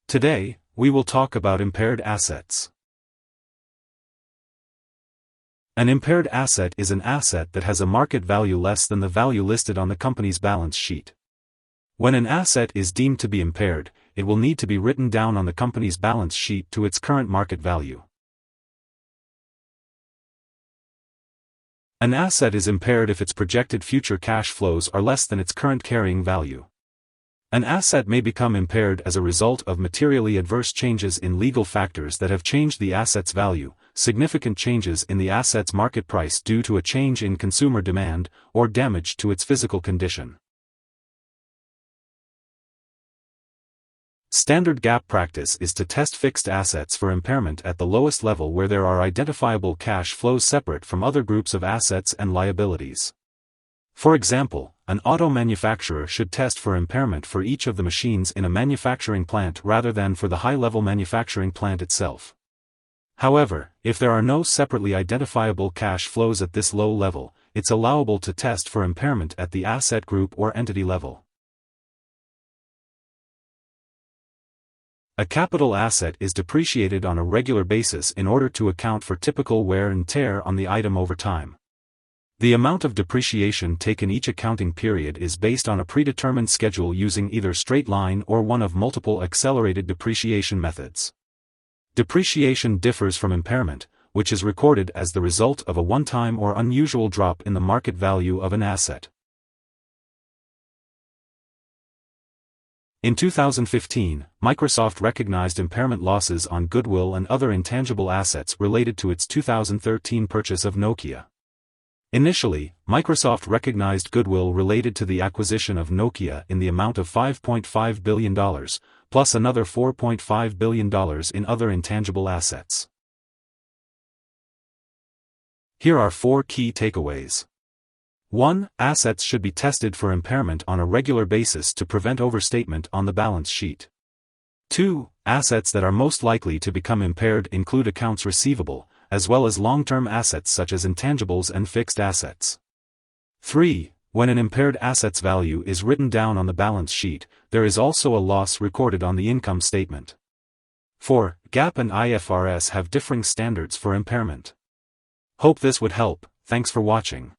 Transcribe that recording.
Today, we will talk about impaired assets. An impaired asset is an asset that has a market value less than the value listed on the company's balance sheet. When an asset is deemed to be impaired, it will need to be written down on the company's balance sheet to its current market value. An asset is impaired if its projected future cash flows are less than its current carrying value. An asset may become impaired as a result of materially adverse changes in legal factors that have changed the asset's value, significant changes in the asset's market price due to a change in consumer demand, or damage to its physical condition. Standard GAAP practice is to test fixed assets for impairment at the lowest level where there are identifiable cash flows separate from other groups of assets and liabilities. For example, an auto manufacturer should test for impairment for each of the machines in a manufacturing plant rather than for the high-level manufacturing plant itself. However, if there are no separately identifiable cash flows at this low level, it's allowable to test for impairment at the asset group or entity level. A capital asset is depreciated on a regular basis in order to account for typical wear and tear on the item over time. The amount of depreciation taken each accounting period is based on a predetermined schedule using either straight line or one of multiple accelerated depreciation methods. Depreciation differs from impairment, which is recorded as the result of a one-time or unusual drop in the market value of an asset. In 2015, Microsoft recognized impairment losses on goodwill and other intangible assets related to its 2013 purchase of Nokia. Initially, Microsoft recognized goodwill related to the acquisition of Nokia in the amount of $5.5 billion, plus another $4.5 billion in other intangible assets. Here are 4 key takeaways. 1. Assets should be tested for impairment on a regular basis to prevent overstatement on the balance sheet. 2. Assets that are most likely to become impaired include accounts receivable, as well as long-term assets such as intangibles and fixed assets. 3. When an impaired asset's value is written down on the balance sheet, there is also a loss recorded on the income statement. 4. GAAP and IFRS have differing standards for impairment. Hope this would help. Thanks for watching.